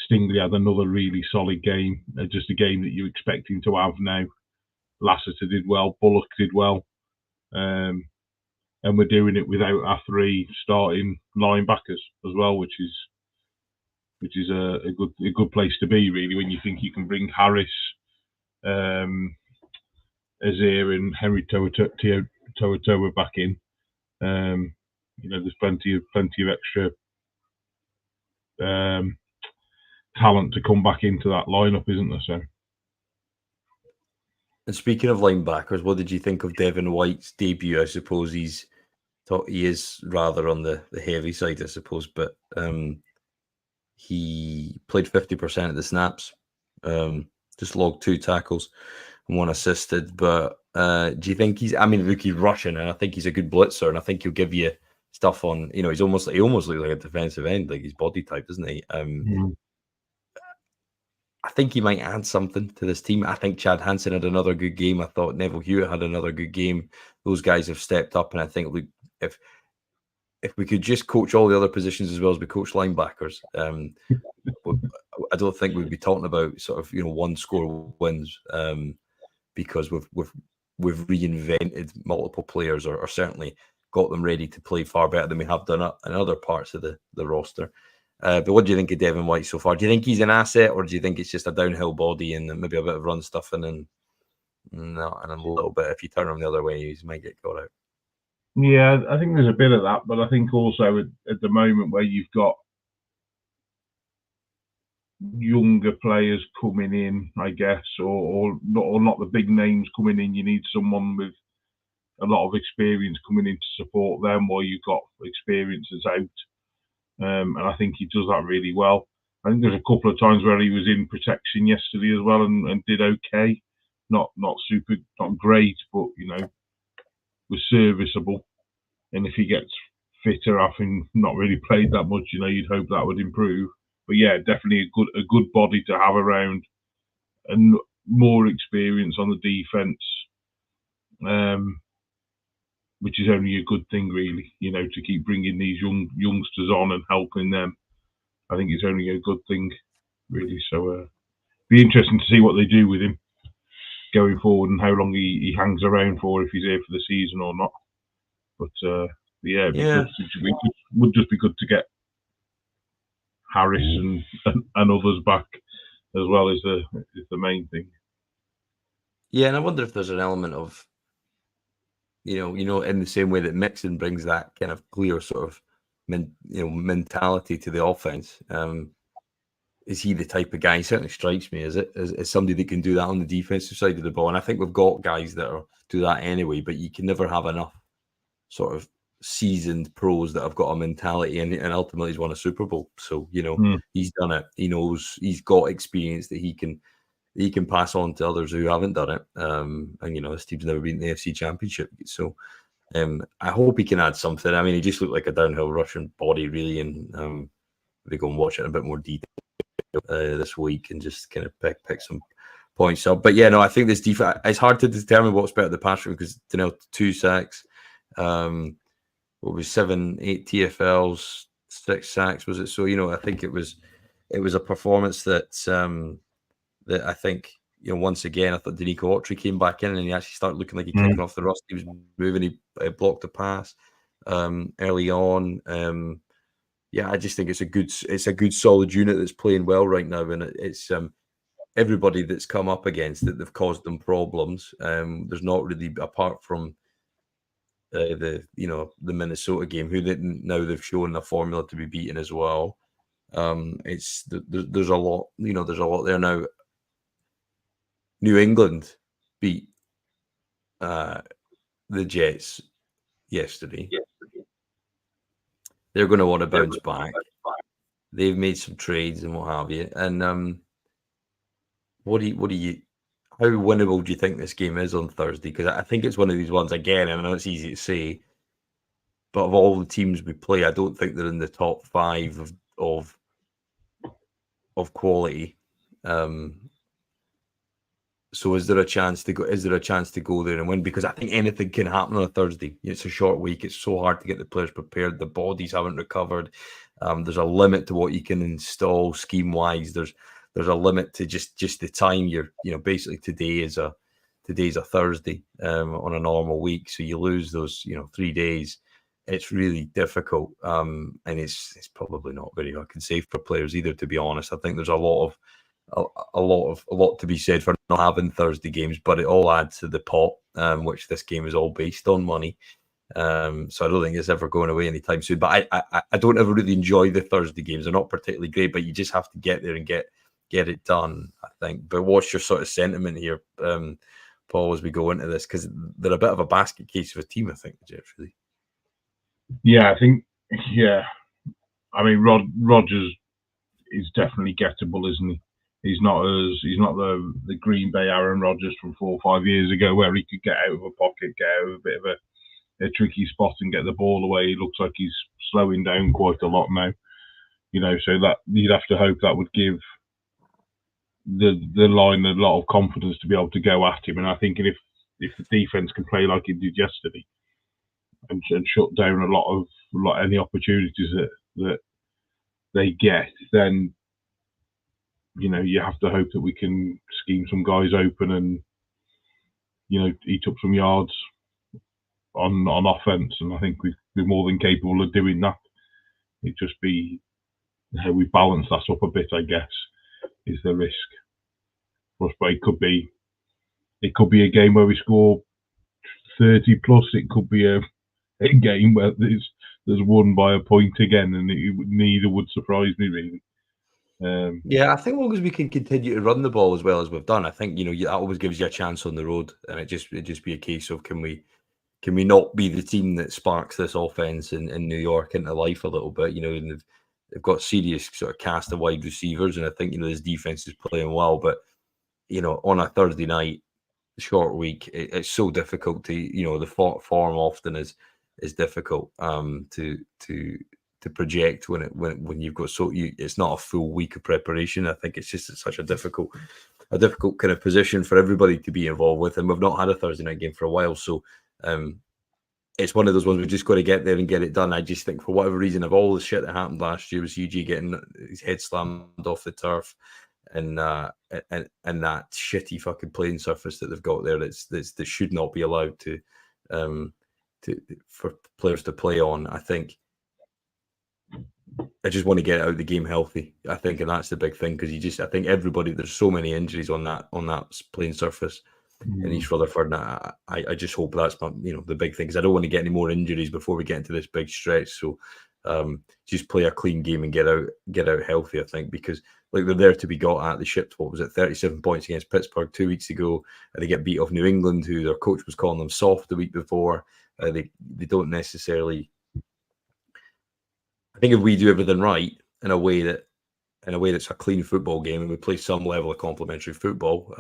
Speaker 2: Stingley had another really solid game, just a game that you're expecting to have now. Lassiter did well, Bullock did well, and we're doing it without our 3 starting linebackers as well, which is a good place to be, really, when you think you can bring Harris, Azir and Henry Toa back in. There's plenty of extra talent to come back into that lineup, isn't there? So.
Speaker 1: And speaking of linebackers, what did you think of Devin White's debut? I suppose he is rather on the heavy side, I suppose, but he played 50% of the snaps, just logged 2 tackles and 1 assisted. But do you think look, he's rushing, and I think he's a good blitzer, and I think he'll give you stuff on, he almost looks like a defensive end, like his body type, doesn't he? I think he might add something to this team. I think Chad Hansen had another good game. I thought Neville Hewitt had another good game. Those guys have stepped up, and I think if we could just coach all the other positions as well as we coach linebackers, I don't think we'd be talking about sort of 1-score wins, because we've reinvented multiple players, or certainly got them ready to play far better than we have done in other parts of the roster. But what do you think of Devin White so far? Do you think he's an asset, or do you think it's just a downhill body and maybe a bit of run stuffing and a little bit, if you turn him the other way, he might get caught out?
Speaker 2: Yeah, I think there's a bit of that, but I think also at the moment where you've got younger players coming in, I guess, or not the big names coming in, you need someone with a lot of experience coming in to support them while you've got experiences out. And I think he does that really well. I think there's a couple of times where he was in protection yesterday as well and did okay. Not super, not great, but was serviceable. And if he gets fitter, having not really played that much, you'd hope that would improve. But yeah, definitely a good body to have around, and more experience on the defense. which is only a good thing, really. To keep bringing these youngsters on and helping them. I think it's only a good thing, really. So, be interesting to see what they do with him going forward and how long he hangs around for, if he's here for the season or not. But yeah, it would just be good to get Harris and others back as well is the main thing.
Speaker 1: Yeah, and I wonder if there's an element of, in the same way that Mixon brings that kind of clear sort of mentality to the offense. Is he the type of guy? He certainly strikes me as somebody that can do that on the defensive side of the ball. And I think we've got guys that do that anyway, but you can never have enough sort of seasoned pros that have got a mentality, and ultimately he's won a Super Bowl. So, he's done it. He knows, he's got experience that he can pass on to others who haven't done it. And, this team's never been in the AFC Championship. So I hope he can add something. I mean, he just looked like a downhill rushing body, really, and we go and watch it in a bit more detail this week and just kind of pick some points up. But yeah, no, I think this defense, it's hard to determine what's better, the pass rush, because 2 sacks, what was 7, 8 TFLs, 6 sacks, was it? So, I think it was a performance that that I think, once again, I thought Danico Autry came back in and he actually started looking like he kicking off the rust. He was moving, he blocked the pass early on. Yeah, I just think it's a good solid unit that's playing well right now, and it's everybody that's come up against it, they've caused them problems. There's not really, apart from the Minnesota game, who didn't, now they've shown a formula to be beaten as well. There's a lot, there's a lot there now. New England beat the Jets yesterday. They're going to want to bounce back. They've made some trades and what have you. And how winnable do you think this game is on Thursday? Because I think it's one of these ones, again, and I know it's easy to say, but of all the teams we play, I don't think they're in the top 5 of quality. So is there a chance to go? Is there a chance to go there and win? Because I think anything can happen on a Thursday. It's a short week. It's so hard to get the players prepared. The bodies haven't recovered. There's a limit to what you can install scheme wise. There's a limit to just the time. You're basically today's a Thursday on a normal week. So you lose those 3 days. It's really difficult, and it's probably not very safe for players either. To be honest, I think there's a lot to be said for not having Thursday games, but it all adds to the pot, which this game is all based on money. So I don't think it's ever going away anytime soon. But I don't ever really enjoy the Thursday games. They're not particularly great, but you just have to get there and get it done, I think. But what's your sort of sentiment here, Paul, as we go into this? Because they're a bit of a basket case of a team, I think, Jeff, really.
Speaker 2: Yeah, I think, I mean, Rodgers is definitely gettable, isn't he? He's not the Green Bay Aaron Rodgers from 4 or 5 years ago, where he could get out of a pocket, get out of a bit of a tricky spot and get the ball away. He looks like he's slowing down quite a lot now. So that you'd have to hope that would give the line a lot of confidence to be able to go at him. And I think if the defense can play like it did yesterday and shut down any opportunities that they get, then you have to hope that we can scheme some guys open and eat up some yards on offense. And I think we're more than capable of doing that. It'd just be how we balance that up a bit, I guess, is the risk. But it could be a game where we score 30 plus. It could be a game where there's won by a point again, and neither would surprise me, really.
Speaker 1: Yeah, I think as long as we can continue to run the ball as well as we've done, I think that always gives you a chance on the road, and it just be a case of can we not be the team that sparks this offense in New York into life a little bit? And they've got serious sort of cast of wide receivers, and I think this defense is playing well, but on a Thursday night short week, it's so difficult to the form often is difficult to project when you've got it's not a full week of preparation. I think it's such a difficult a difficult kind of position for everybody to be involved with, and we've not had a Thursday night game for a while, so it's one of those ones we've just got to get there and get it done. I just think for whatever reason, of all the shit that happened last year, was UG getting his head slammed off the turf, and that shitty fucking playing surface that they've got there. That should not be allowed to for players to play on. I think I just want to get out of the game healthy. I think, and that's the big thing, because I think everybody, there's so many injuries on that playing surface in East Rutherford, and I just hope that's not, the big thing, because I don't want to get any more injuries before we get into this big stretch. So just play a clean game and get out healthy, I think, because like they're there to be got at. They shipped, 37 points against Pittsburgh 2 weeks ago, and they get beat off New England, who their coach was calling them soft the week before. They don't necessarily. I think if we do everything right in a way that's a clean football game, and we play some level of complementary football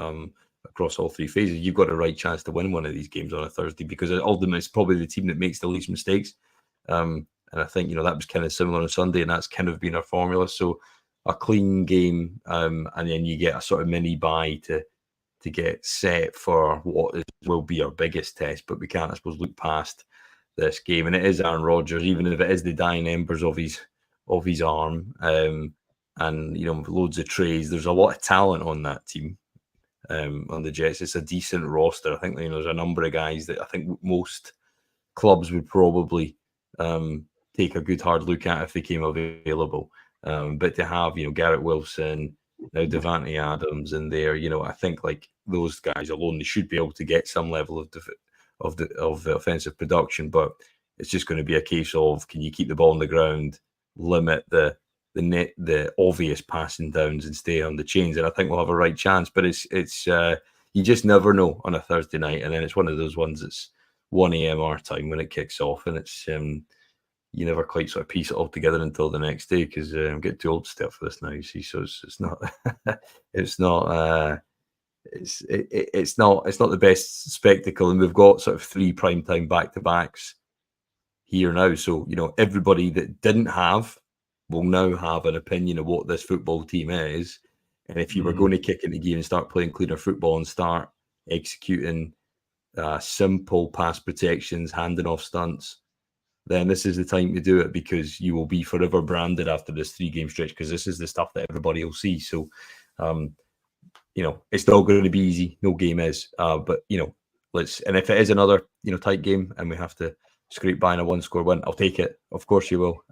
Speaker 1: across all three phases, you've got a right chance to win one of these games on a Thursday, because ultimately it's probably the team that makes the least mistakes. And I think that was kind of similar on Sunday, and that's kind of been our formula. So a clean game, and then you get a sort of mini bye to get set for what will be our biggest test. But we can't, I suppose, look past this game, and it is Aaron Rodgers, even if it is the dying embers of his arm, and loads of trays. There's a lot of talent on that team, on the Jets. It's a decent roster. I think there's a number of guys that I think most clubs would probably take a good hard look at if they came available. But to have Garrett Wilson, now Devante Adams in there, I think like those guys alone, they should be able to get some level of the offensive production. But it's just going to be a case of, can you keep the ball on the ground, limit the obvious passing downs, and stay on the chains? And I think we'll have a right chance. But it's you just never know on a Thursday night, and then it's one of those ones that's 1 a.m. our time when it kicks off, and it's you never quite sort of piece it all together until the next day, because I'm getting too old to stay up for this now, you see. So it's not it's not the best spectacle, and we've got sort of 3 primetime back-to-backs here now. So everybody that didn't have will now have an opinion of what this football team is. And if you were going to kick in the gear and start playing cleaner football and start executing simple pass protections, handing off stunts, then this is the time to do it, because you will be forever branded after this 3-game stretch, because this is the stuff that everybody will see. So, it's not going to be easy. No game is. But, and if it is another, tight game and we have to scrape by in a 1-score win, I'll take it. Of course you will.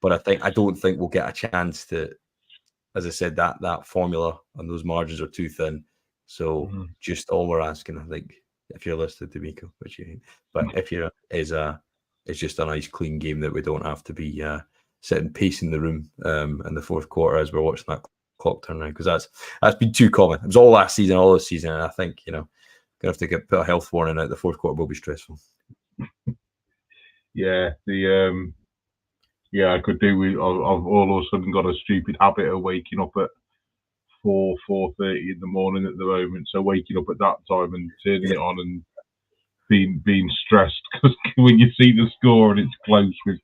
Speaker 1: But I don't think we'll get a chance to, as I said, that formula and those margins are too thin. So just all we're asking, I think, if you're listening to Miko, which you ain't, but if you're, it's just a nice clean game that we don't have to be sitting pacing the room in the fourth quarter as we're watching that clock turn around, because that's been too common. It was all last season, all this season, and I think gonna have to put a health warning out. The fourth quarter will be stressful.
Speaker 2: Yeah, I could do with. I've all of a sudden got a stupid habit of waking up at 4:30 in the morning at the moment. So waking up at that time and turning it on and being stressed, because when you see the score and it's close with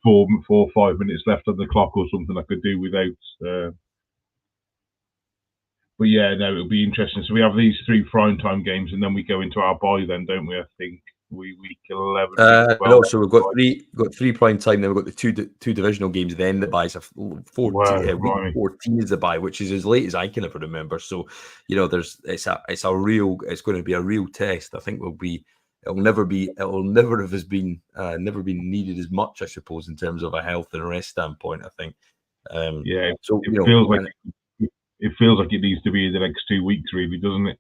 Speaker 2: 4 or 5 minutes left on the clock or something, I could do without. But yeah, no, it'll be interesting. So we have these 3 primetime games, and then we go into our bye then, don't we? I think week 11.
Speaker 1: No, so we've got three prime time. Then we've got the two divisional games. Then the bye. So 14, week 14 is the bye, which is as late as I can ever remember. So it's going to be a real test. I think it'll never have been needed as much, I suppose, in terms of a health and rest standpoint. I think.
Speaker 2: So it feels like it needs to be in the next 2 weeks, really, doesn't it?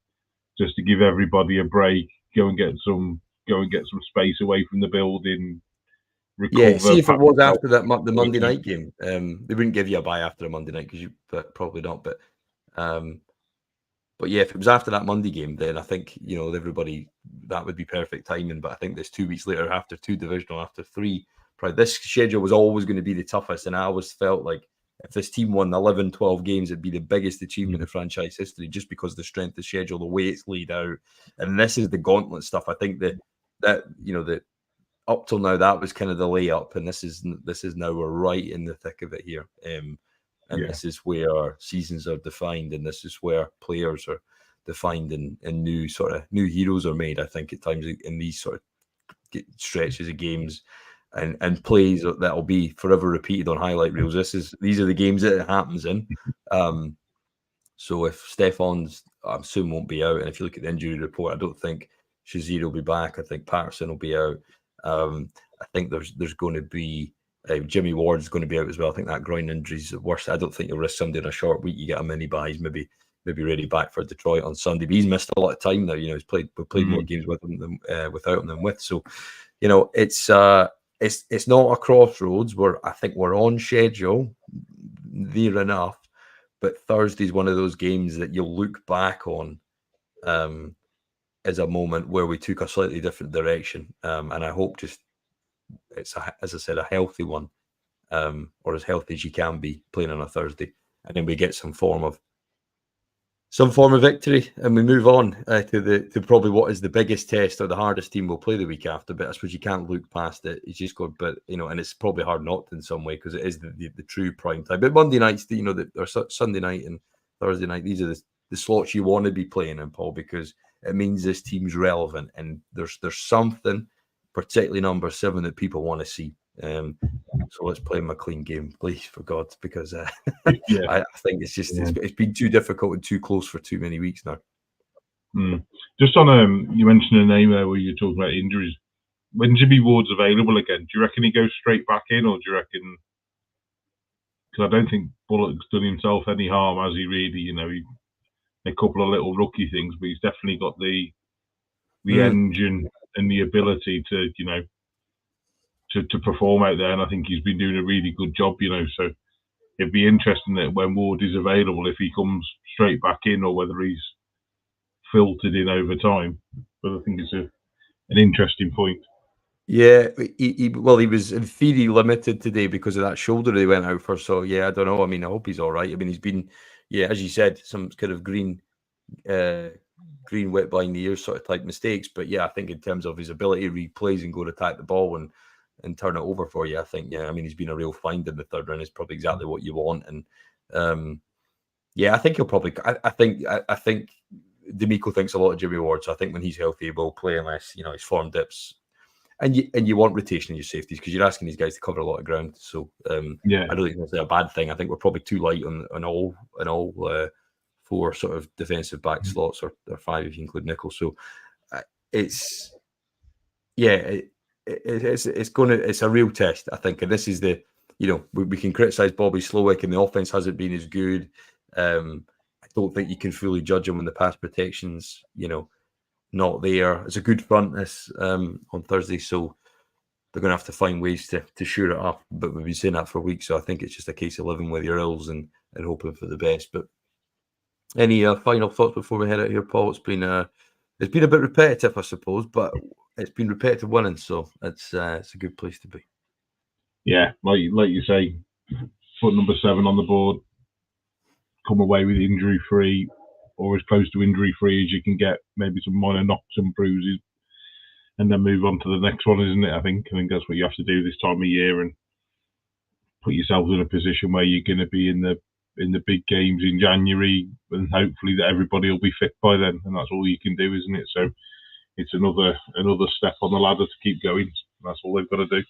Speaker 2: Just to give everybody a break, go and get some space away from the building. Recover.
Speaker 1: Yeah, see if it was after the Monday night game. They wouldn't give you a bye after a Monday night, because probably not. But yeah, if it was after that Monday game, then I think everybody, that would be perfect timing. But I think this 2 weeks later, after 2 divisional, after 3, probably this schedule was always going to be the toughest, and I always felt like if this team won 11, 12 games, it'd be the biggest achievement in franchise history, just because of the strength of the schedule, the way it's laid out. And this is the gauntlet stuff. I think that up till now, that was kind of the layup, and this is now we're right in the thick of it here. and this is where seasons are defined, and this is where players are defined, and new heroes are made. I think at times in these sort of stretches of games and plays that'll be forever repeated on highlight reels. These are the games that it happens in. So if Stefan's, I assume, won't be out, and if you look at the injury report, I don't think Shazier will be back. I think Patterson will be out. I think there's going to be Jimmy Ward's going to be out as well. I think that groin injury is the worst. I don't think you'll risk somebody in a short week. You get a mini bye. He's maybe ready back for Detroit on Sunday. But he's missed a lot of time now. You know, we've played more games with him than without him than with. So, you know, it's not a crossroads. I think we're on schedule, near enough. But Thursday's one of those games that you'll look back on as a moment where we took a slightly different direction. And I hope just it's, as I said, a healthy one, or as healthy as you can be playing on a Thursday. And then we get some form of victory, and we move on to probably what is the biggest test or the hardest team we'll play the week after. But I suppose you can't look past it. It's just got, but you know, and it's probably hard not to in some way because it is the true prime time. But Monday nights, you know, or Sunday night and Thursday night, these are the slots you want to be playing in, Paul, because it means this team's relevant, and there's something, particularly number 7, that people want to see. So let's play him a clean game, please, for God, because I think it's just it's been too difficult and too close for too many weeks now.
Speaker 2: Just on you mentioned a name there where you're talking about injuries. When Jimmy Ward's available again, do you reckon he goes straight back in, or do you reckon? Because I don't think Bullock's done himself any harm, has he? Really, you know, a couple of little rookie things, but he's definitely got the engine and the ability to, you know, to perform out there, and I think he's been doing a really good job, you know. So it'd be interesting that when Ward is available, if he comes straight back in or whether he's filtered in over time. But I think it's an interesting point.
Speaker 1: Yeah, he was in theory limited today because of that shoulder he went out for. So yeah, I don't know. I mean, I hope he's all right. I mean, he's been, as you said, some kind of green wet behind the ears sort of type mistakes. But yeah, I think in terms of his ability to read plays and go to attack the ball and turn it over for you, I think, I mean, he's been a real find in the third round. It's probably exactly what you want. And I think he'll probably, I think D'Amico thinks a lot of Jimmy Ward. So I think when he's healthy, he will play unless, you know, his form dips. And you want rotation in your safeties because you're asking these guys to cover a lot of ground. So I don't think it's a bad thing. I think we're probably too light on all 4 sort of defensive back slots, or 5 if you include Nickel. So it's a real test, I think. And this is the, you know, we can criticize Bobby Slowick and the offense hasn't been as good. I don't think you can fully judge him when the pass protection's, you know, not there. It's a good front this on Thursday, so they're going to have to find ways to shore it up. But we've been saying that for weeks, so I think it's just a case of living with your ills and hoping for the best. But any final thoughts before we head out here, Paul? It's been a bit repetitive, I suppose, but it's been repetitive winning, so it's a good place to be.
Speaker 2: Yeah, like you say, foot number 7 on the board, come away with injury free, or as close to injury free as you can get, maybe some minor knocks and bruises, and then move on to the next one, isn't it? I think that's what you have to do this time of year, and put yourself in a position where you're going to be in the big games in January, and hopefully that everybody will be fit by then, and that's all you can do, isn't it? So it's another step on the ladder to keep going. That's all they've got to do.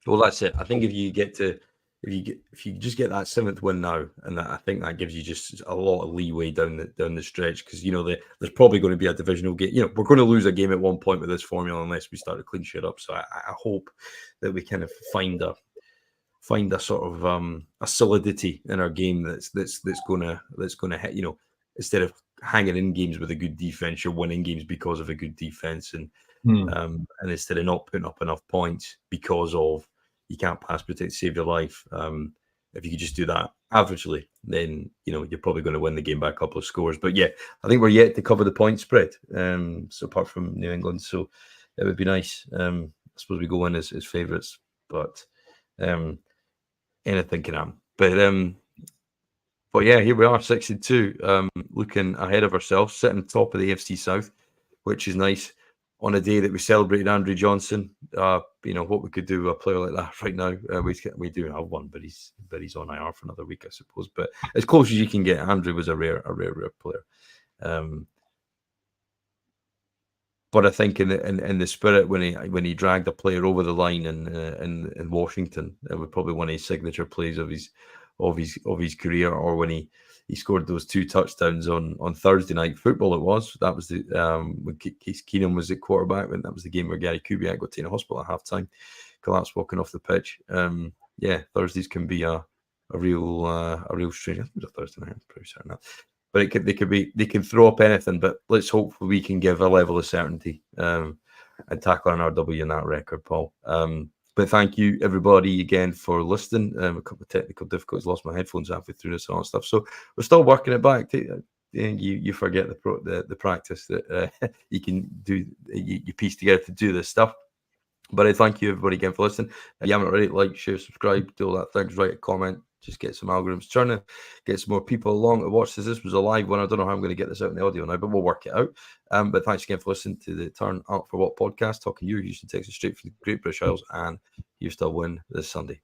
Speaker 1: Well, that's it. I think if you just get that 7th win now, and I think that gives you just a lot of leeway down the stretch, because you know there's probably going to be a divisional game. You know, we're going to lose a game at one point with this formula unless we start to clean shit up. So I hope that we kind of find a sort of a solidity in our game that's going to hit. You know, instead of hanging in games with a good defense, you're winning games because of a good defense, and instead of not putting up enough points because of you can't pass protect, save your life. If you could just do that averagely, then you know you're probably going to win the game by a couple of scores. But yeah, I think we're yet to cover the point spread. So apart from New England, so it would be nice. I suppose we go in as favourites, but anything can happen. But yeah, here we are, 6-2, looking ahead of ourselves, sitting top of the AFC South, which is nice. on a day that we celebrated Andrew Johnson, what we could do with a player like that right now. We do have one, but he's on IR for another week, I suppose. But as close as you can get, Andrew was a rare player. But I think in the spirit when he dragged a player over the line in Washington, it was probably one of his signature plays of his career, or when he scored those 2 touchdowns on Thursday Night Football. That was the when Case Keenum was at quarterback, and that was the game where Gary Kubiak got taken to hospital at halftime, collapsed walking off the pitch. Thursdays can be a real strange. I think it was a Thursday night. I'm pretty certain that. But they can throw up anything. But let's hope we can give a level of certainty and tackle an RW in that record, Paul. But thank you everybody again for listening. A couple of technical difficulties, lost my headphones halfway through this and all that stuff. So we're still working it back. You forget the practice that you can do. You piece together to do this stuff. But I thank you everybody again for listening. If you haven't already, like, share, subscribe, do all that things, write a comment. Just get some algorithms turning, get some more people along to watch this. This was a live one. I don't know how I'm going to get this out in the audio now, but we'll work it out. But thanks again for listening to the Turn Up for What podcast, talking your Houston Texans straight from the Great British Isles, and you still win this Sunday.